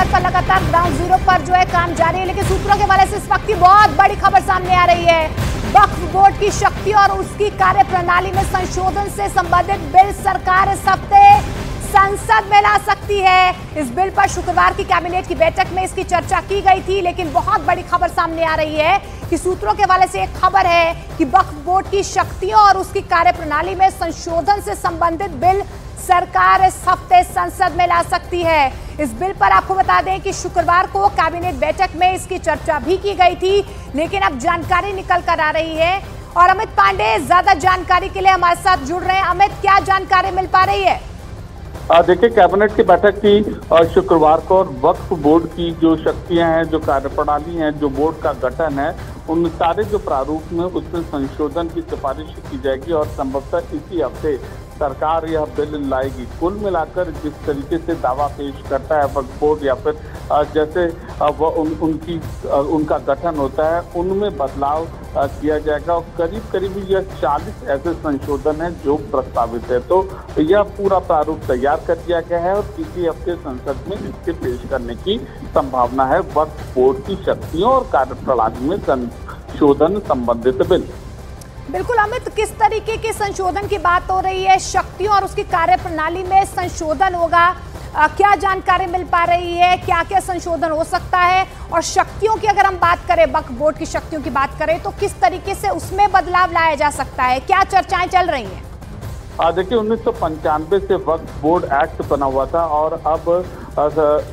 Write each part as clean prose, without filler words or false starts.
स्तर पर लगातार ग्राउंड जीरो पर जो है काम जारी है, लेकिन सूत्रों के हवाले से इस वक्त की बहुत बड़ी खबर सामने आ रही है। वक्फ बोर्ड की शक्ति और उसकी कार्यप्रणाली में संशोधन से संबंधित बिल सरकार इस हफ्ते संसद में ला सकती है। इस बिल पर शुक्रवार की कैबिनेट की बैठक में इसकी चर्चा की गई थी, लेकिन बहुत बड़ी खबर सामने आ रही है कि सूत्रों के हवाले से एक खबर है कि वक्फ बोर्ड की शक्तियों और उसकी कार्यप्रणाली में संशोधन से संबंधित बिल सरकार इस हफ्ते संसद में ला सकती है। इस बिल पर आपको बता दें कि शुक्रवार को कैबिनेट बैठक में इसकी चर्चा भी की गई थी, लेकिन अब जानकारी निकल कर आ रही है। और अमित पांडे ज्यादा जानकारी के लिए हमारे साथ जुड़ रहे हैं। अमित, क्या जानकारी मिल पा रही है? देखिए, कैबिनेट की बैठक की शुक्रवार को, और वक्फ बोर्ड की जो शक्तियां हैं, जो कार्यप्रणाली है, जो बोर्ड का गठन है, उन सारे जो प्रारूप में उसमें संशोधन की सिफारिश की जाएगी और संभवतः इसी हफ्ते सरकार यह बिल लाएगी। कुल मिलाकर जिस तरीके से दावा पेश करता है वक्फ बोर्ड, या फिर जैसे उनका गठन होता है, उनमें बदलाव किया जाएगा और करीब करीब यह 40 ऐसे संशोधन हैं जो प्रस्तावित है। तो यह पूरा प्रारूप तैयार कर दिया गया है और इसी हफ्ते संसद में इसके पेश करने की संभावना है। वक्फ बोर्ड की शक्तियों और कार्यप्रणाली में संशोधन संबंधित बिल। बिल्कुल अमित, किस तरीके के संशोधन की बात हो रही है? शक्तियों और उसकी कार्यप्रणाली में संशोधन होगा, क्या जानकारी मिल पा रही है? क्या क्या संशोधन हो सकता है? और शक्तियों की अगर हम बात करें, वक्फ बोर्ड की शक्तियों की बात करें, तो किस तरीके से उसमें बदलाव लाया जा सकता है? क्या चर्चाएं चल रही हैं? देखिए, 1995 से वक्फ बोर्ड एक्ट बना हुआ था और अब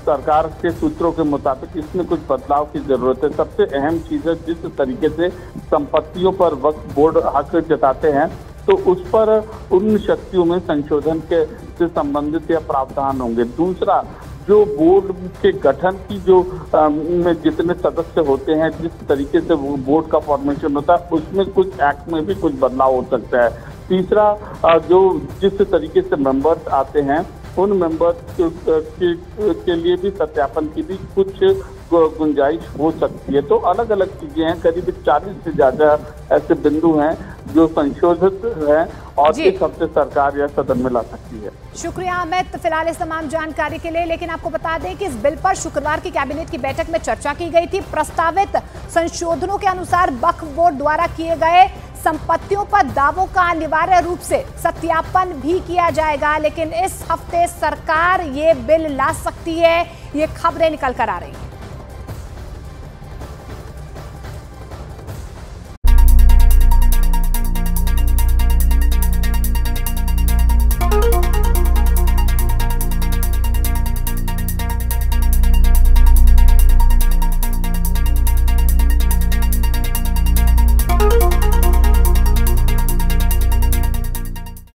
सरकार के सूत्रों के मुताबिक इसमें कुछ बदलाव की जरूरत है। सबसे अहम चीज है जिस तरीके से संपत्तियों पर वक्फ बोर्ड हक जताते हैं, तो उस पर उन शक्तियों में संशोधन के से संबंधित या प्रावधान होंगे। दूसरा, जो बोर्ड के गठन की जो में जितने सदस्य होते हैं, जिस तरीके से वो बोर्ड का फॉर्मेशन होता है, उसमें कुछ एक्ट में भी कुछ बदलाव हो सकता है। तीसरा, जो जिस तरीके से मेंबर्स आते हैं, उन मेंबर्स के लिए भी सत्यापन की भी कुछ गुंजाइश हो सकती है। तो अलग अलग चीजें हैं, करीब 40 से ज्यादा ऐसे बिंदु हैं जो संशोधित हैं और इस हफ्ते सरकार यह सदन में ला सकती है। शुक्रिया अमित, फिलहाल इस तमाम जानकारी के लिए। लेकिन आपको बता दें कि इस बिल पर शुक्रवार की कैबिनेट की बैठक में चर्चा की गई थी। प्रस्तावित संशोधनों के अनुसार वक्फ बोर्ड द्वारा किए गए संपत्तियों पर दावों का अनिवार्य रूप से सत्यापन भी किया जाएगा, लेकिन इस हफ्ते सरकार ये बिल ला सकती है, ये खबरें निकल कर आ रही हैं।